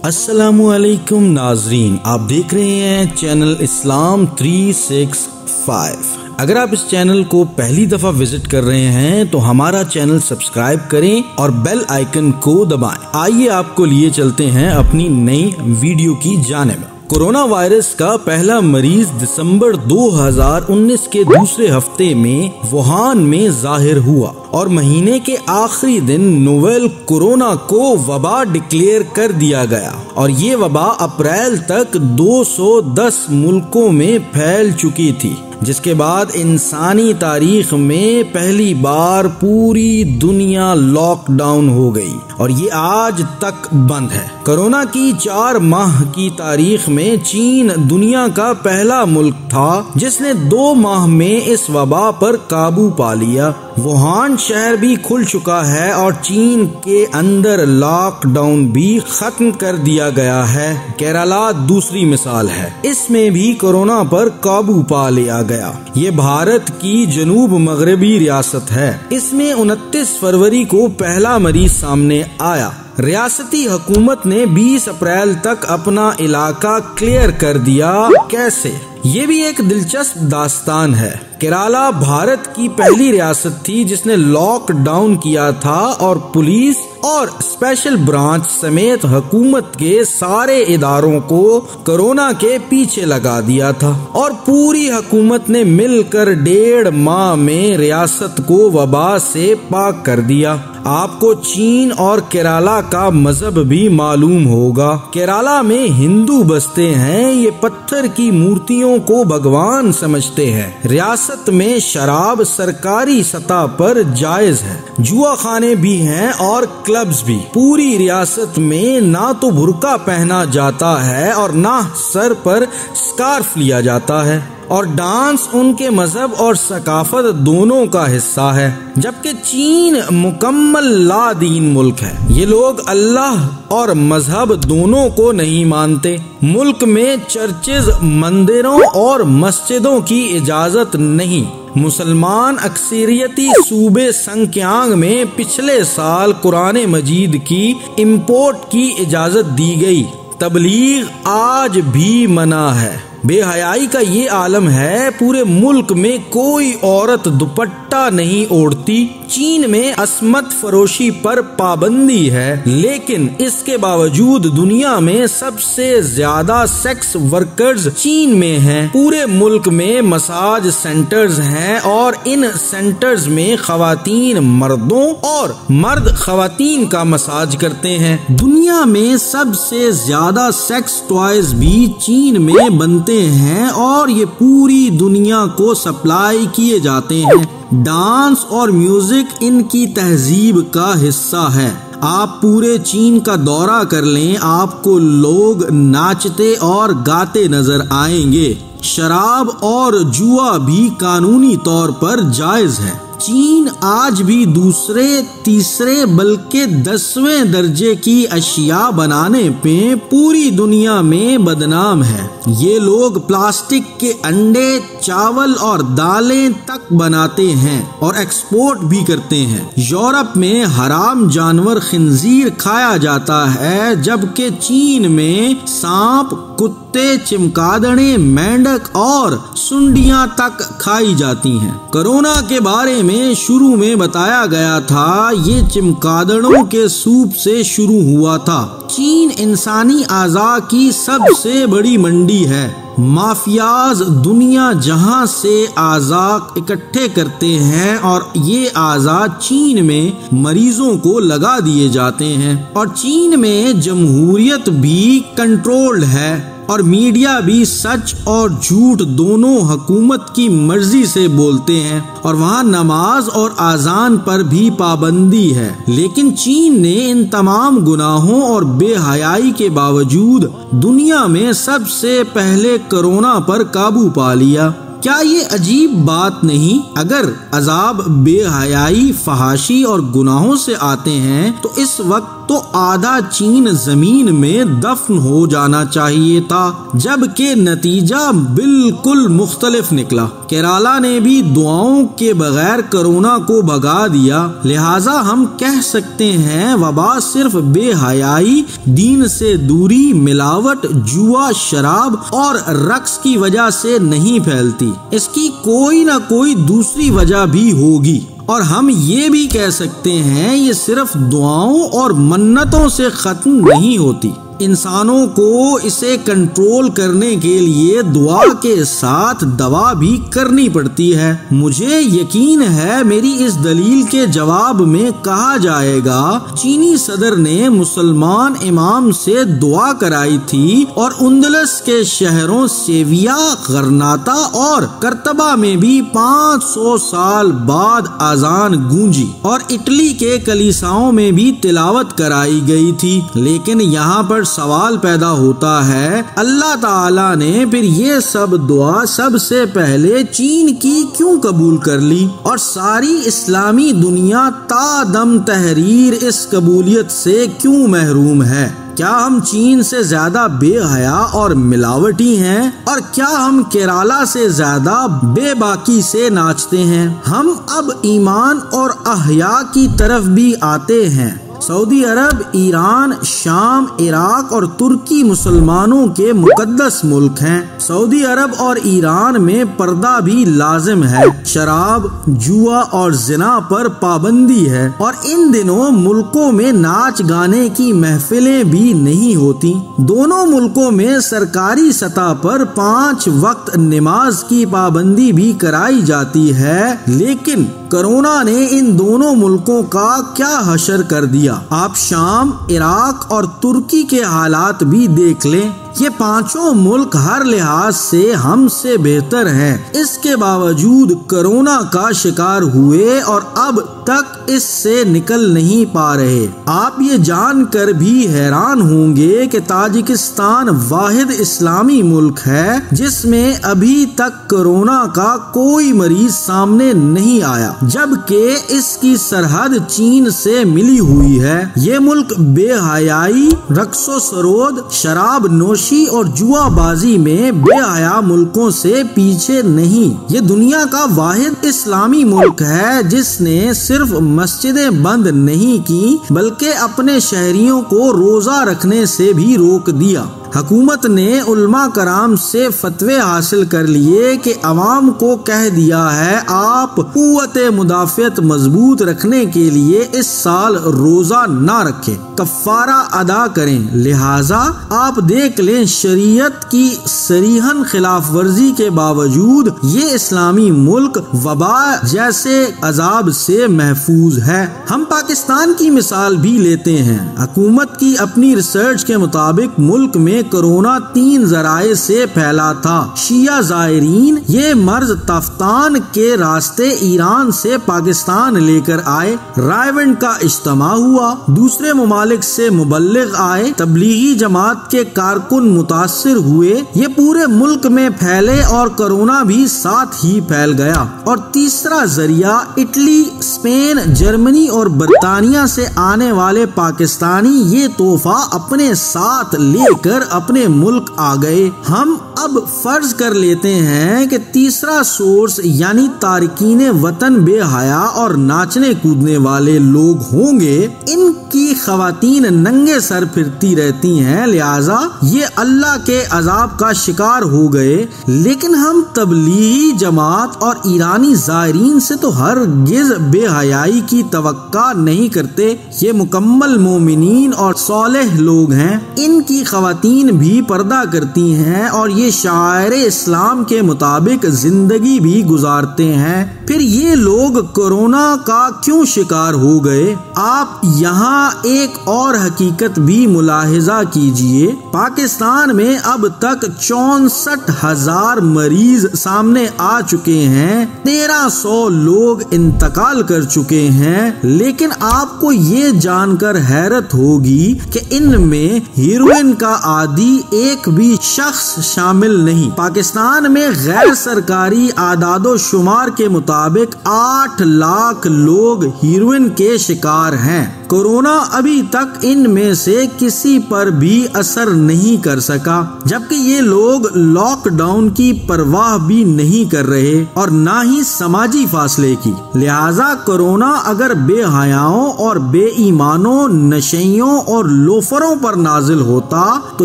अस्सलामुअलैकुम नाजरीन, आप देख रहे हैं चैनल इस्लाम 365। अगर आप इस चैनल को पहली दफा विजिट कर रहे हैं तो हमारा चैनल सब्सक्राइब करें और बेल आइकन को दबाएं। आइए आपको लिए चलते हैं अपनी नई वीडियो की जानिब। कोरोना वायरस का पहला मरीज दिसंबर 2019 के दूसरे हफ्ते में वुहान में जाहिर हुआ और महीने के आखिरी दिन नोवेल कोरोना को वबा डिक्लेयर कर दिया गया और ये वबा अप्रैल तक 210 मुल्कों में फैल चुकी थी, जिसके बाद इंसानी तारीख में पहली बार पूरी दुनिया लॉकडाउन हो गई और ये आज तक बंद है। कोरोना की 4 माह की तारीख में चीन दुनिया का पहला मुल्क था जिसने 2 माह में इस वबा पर काबू पा लिया। वुहान शहर भी खुल चुका है और चीन के अंदर लॉकडाउन भी खत्म कर दिया गया है। केरला दूसरी मिसाल है, इसमें भी कोरोना पर काबू पा लिया गया। ये भारत की जनूब मगरबी रियासत है। इसमें 29 फरवरी को पहला मरीज सामने आया। रियासती हुकूमत ने 20 अप्रैल तक अपना इलाका क्लियर कर दिया। कैसे? ये भी एक दिलचस्प दास्तान है। केरला भारत की पहली रियासत थी जिसने लॉकडाउन किया था और पुलिस और स्पेशल ब्रांच समेत हुकूमत के सारे इदारों को कोरोना के पीछे लगा दिया था और पूरी हुकूमत ने मिलकर 1.5 माह में रियासत को वबा से पाक कर दिया। आपको चीन और केरला का मजहब भी मालूम होगा। केरला में हिंदू बसते हैं, ये पत्थर की मूर्तियों को भगवान समझते हैं। रियासत में शराब सरकारी सतह पर जायज है, जुआ खाने भी हैं और क्लब्स भी। पूरी रियासत में ना तो बुर्का पहना जाता है और ना सर पर स्कार्फ लिया जाता है और डांस उनके मजहब और सकाफत दोनों का हिस्सा है। जबकि चीन मुकम्मल लादीन मुल्क है। ये लोग अल्लाह और मजहब दोनों को नहीं मानते। मुल्क में चर्चेज, मंदिरों और मस्जिदों की इजाजत नहीं। मुसलमान अक्सरियती सूबे संक्यांग में पिछले साल कुरान मजीद की इम्पोर्ट की इजाजत दी गई। तबलीग आज भी मना है। बेहयाई का ये आलम है, पूरे मुल्क में कोई औरत दुपट्टा नहीं ओढ़ती। चीन में अस्मत फरोशी पर पाबंदी है, लेकिन इसके बावजूद दुनिया में सबसे ज्यादा सेक्स वर्कर्स चीन में हैं। पूरे मुल्क में मसाज सेंटर्स हैं और इन सेंटर्स में खवातीन मर्दों और मर्द खवातीन का मसाज करते हैं। दुनिया में सबसे ज्यादा सेक्स टॉयज भी चीन में बनते हैं और ये पूरी दुनिया को सप्लाई किए जाते हैं। डांस और म्यूजिक इनकी तहजीब का हिस्सा है। आप पूरे चीन का दौरा कर लें, आपको लोग नाचते और गाते नजर आएंगे। शराब और जुआ भी कानूनी तौर पर जायज है। चीन आज भी दूसरे, तीसरे बल्कि 10वें दर्जे की अशिया बनाने पे पूरी दुनिया में बदनाम है। ये लोग प्लास्टिक के अंडे, चावल और दालें तक बनाते हैं और एक्सपोर्ट भी करते हैं। यूरोप में हराम जानवर खिंजीर खाया जाता है, जबकि चीन में सांप, कुत्ते, चिमगादड़े, मेंढक और सुंडियां तक खाई जाती हैं। कोरोना के बारे में शुरू में बताया गया था, ये चिमगादड़ों के सूप से शुरू हुआ था। चीन इंसानी आज़ा की सबसे बड़ी मंडी है। माफियाज दुनिया जहां से आज़ा इकट्ठे करते हैं और ये आज़ा चीन में मरीजों को लगा दिए जाते हैं और चीन में जमहूरियत भी कंट्रोल्ड है और मीडिया भी सच और झूठ दोनों हुकूमत की मर्जी से बोलते हैं और वहाँ नमाज और आजान पर भी पाबंदी है। लेकिन चीन ने इन तमाम गुनाहों और बेहयाई के बावजूद दुनिया में सबसे पहले कोरोना पर काबू पा लिया। क्या ये अजीब बात नहीं? अगर अजाब बेहयाई, फहाशी और गुनाहों से आते हैं तो इस वक्त तो आधा चीन जमीन में दफन हो जाना चाहिए था, जबकि नतीजा बिल्कुल मुख्तलिफ निकला। केरला ने भी दुआओं के बगैर कोरोना को भगा दिया। लिहाजा हम कह सकते हैं वबा सिर्फ बेहयाई, दीन से दूरी, मिलावट, जुआ, शराब और रक्स की वजह से नहीं फैलती। इसकी कोई न कोई दूसरी वजह भी होगी। और हम ये भी कह सकते हैं ये सिर्फ दुआओं और मन्नतों से खत्म नहीं होती। इंसानों को इसे कंट्रोल करने के लिए दुआ के साथ दवा भी करनी पड़ती है। मुझे यकीन है मेरी इस दलील के जवाब में कहा जाएगा, चीनी सदर ने मुसलमान इमाम से दुआ कराई थी और उंदलस के शहरों सेविया, गरनाता और करतबा में भी 500 साल बाद अजान गूंजी और इटली के कलीसाओं में भी तिलावत कराई गई थी। लेकिन यहाँ पर सवाल पैदा होता है, अल्लाह ताला ने फिर ये सब दुआ सबसे पहले चीन की क्यों कबूल कर ली और सारी इस्लामी दुनिया तादम तहरीर इस कबूलियत से क्यों महरूम है? क्या हम चीन से ज्यादा बेहया और मिलावटी हैं? और क्या हम केरला से ज्यादा बेबाकी से नाचते हैं? हम अब ईमान और अहया की तरफ भी आते हैं। सऊदी अरब, ईरान, शाम, इराक और तुर्की मुसलमानों के मुकद्दस मुल्क हैं। सऊदी अरब और ईरान में पर्दा भी लाजिम है। शराब, जुआ और जिना पर पाबंदी है और इन दिनों मुल्कों में नाच गाने की महफिलें भी नहीं होती। दोनों मुल्कों में सरकारी सतह पर 5 वक्त नमाज की पाबंदी भी कराई जाती है। लेकिन कोरोना ने इन दोनों मुल्कों का क्या हशर कर दिया। आप शाम, इराक और तुर्की के हालात भी देख लें। ये पांचों मुल्क हर लिहाज से हमसे बेहतर हैं। इसके बावजूद कोरोना का शिकार हुए और अब तक इससे निकल नहीं पा रहे। आप ये जानकर भी हैरान होंगे कि ताजिकिस्तान वाहिद इस्लामी मुल्क है जिसमें अभी तक कोरोना का कोई मरीज सामने नहीं आया, जबकि इसकी सरहद चीन से मिली हुई है। ये मुल्क बेहयाई, रक्सो सरोद, शराब नोशी और जुआबाजी में बेहया मुल्कों से पीछे नहीं। ये दुनिया का वाहिद इस्लामी मुल्क है जिसने सिर्फ मस्जिदें बंद नहीं की बल्कि अपने शहरियों को रोजा रखने से भी रोक दिया। हुकूमत ने उल्मा कराम से फतवे हासिल कर लिए कि अवाम को कह दिया है आप कुव्वत मुदाफ़ियत मजबूत रखने के लिए इस साल रोजा ना रखें, कफ़ारा अदा करें। लिहाजा आप देख लें, शरीयत की सरीहन खिलाफ वर्जी के बावजूद ये इस्लामी मुल्क वबा जैसे अजाब से महफूज है। हम पाकिस्तान की मिसाल भी लेते हैं। हुकूमत की अपनी रिसर्च के मुताबिक मुल्क में कोरोना 3 जराए से फैला था। शिया जायरीन ये मर्ज तफ्तान के रास्ते ईरान से पाकिस्तान लेकर आए। रायवेंड का इज्तिमा हुआ, दूसरे ममालिक से मुबल्लिग आए, तबलीगी जमात के कारकुन मुतासिर हुए। ये पूरे मुल्क में फैले और कोरोना भी साथ ही फैल गया। और तीसरा जरिया इटली, स्पेन, जर्मनी और बरतानिया से आने वाले पाकिस्तानी ये तोहफा अपने साथ लेकर अपने मुल्क आ गए। हम अब फर्ज कर लेते हैं कि तीसरा सोर्स यानी तारकीन वतन बेहया और नाचने कूदने वाले लोग होंगे। इनकी खवातीन नंगे सर फिरती रहती हैं, लिहाजा ये अल्लाह के अजाब का शिकार हो गए। लेकिन हम तबलीगी जमात और ईरानी जायरीन से तो हरगिज़ बेहयाई की तवक्का नहीं करते। ये मुकम्मल मोमिनीन और सौलेह लोग हैं। इनकी खवातीन भी पर्दा करती हैं और ये शायरे इस्लाम के मुताबिक जिंदगी भी गुजारते हैं। फिर ये लोग कोरोना का क्यों शिकार हो गए? आप यहाँ यहाँ एक और हकीकत भी मुलाहिजा कीजिए। पाकिस्तान में अब तक 64,000 मरीज सामने आ चुके हैं, 1300 लोग इंतकाल कर चुके हैं। लेकिन आपको ये जानकर हैरत होगी कि इनमें हीरोइन का आदी एक भी शख्स शामिल नहीं। पाकिस्तान में गैर सरकारी आदादो शुमार के मुताबिक 8 लाख लोग हीरोइन के शिकार हैं। कोरोना अभी तक इनमें से किसी पर भी असर नहीं कर सका, जबकि ये लोग लॉकडाउन की परवाह भी नहीं कर रहे और ना ही समाजी फासले की। लिहाजा कोरोना अगर बेहयाओं और बेईमानों, नशेइयों और लोफरों पर नाजिल होता तो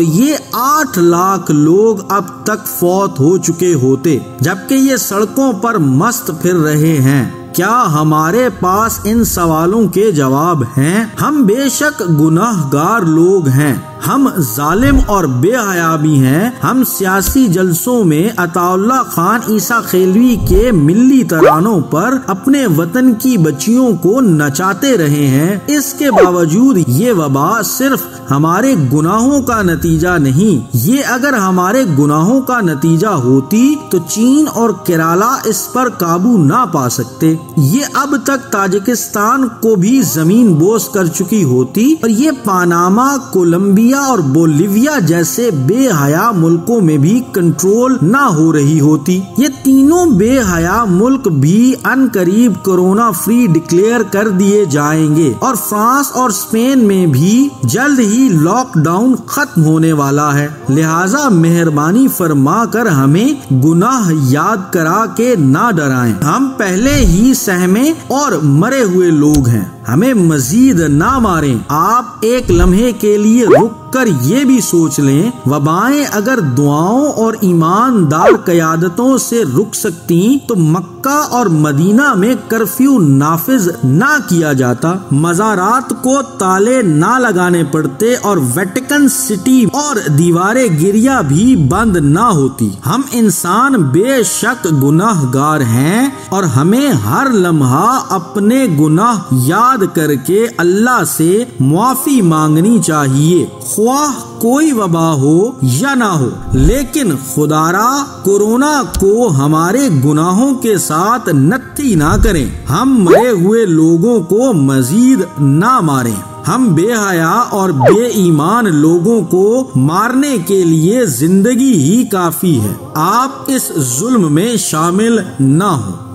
ये 8 लाख लोग अब तक फौत हो चुके होते, जबकि ये सड़कों पर मस्त फिर रहे हैं। क्या हमारे पास इन सवालों के जवाब हैं? हम बेशक गुनाहगार लोग हैं, हम जालिम और बेहया भी हैं। हम सियासी जलसों में अताउल्ला खान ईसा खेलवी के मिल्ली तरानों पर अपने वतन की बच्चियों को नचाते रहे हैं। इसके बावजूद ये वबा सिर्फ हमारे गुनाहों का नतीजा नहीं, ये अगर हमारे गुनाहों का नतीजा होती तो चीन और केरला इस पर काबू ना पा सकते। ये अब तक ताजिकिस्तान को भी जमीन बोस कर चुकी होती और ये पानामा, कोलंबिया और बोलिविया जैसे बेहया मुल्कों में भी कंट्रोल ना हो रही होती। ये तीनों बेहया मुल्क भी अनकरीब कोरोना फ्री डिक्लेयर कर दिए जाएंगे और फ्रांस और स्पेन में भी जल्द ही लॉकडाउन खत्म होने वाला है। लिहाजा मेहरबानी फरमा कर हमें गुनाह याद करा के ना डराएं। हम पहले ही सहमे और मरे हुए लोग हैं, हमें मजीद ना मारें। आप एक लम्हे के लिए रुक कर ये भी सोच लें, वबाएं अगर दुआओं और ईमानदार क़यादतों से रुक सकती तो मक्का और मदीना में कर्फ्यू नाफिज ना किया जाता, मज़ारात को ताले ना लगाने पड़ते और वेटिकन सिटी और दीवारें गिरिया भी बंद ना होती। हम इंसान बेशक गुनाहगार हैं और हमें हर लम्हा अपने गुनाह याद करके अल्लाह से मुआफी मांगनी चाहिए, ख्वाह कोई वबा हो या ना हो। लेकिन खुदारा कोरोना को हमारे गुनाहों के साथ नत्थी ना करें। हम मरे हुए लोगों को मजीद ना मारें। हम बेहया और बेईमान लोगों को मारने के लिए जिंदगी ही काफी है। आप इस जुल्म में शामिल ना हो।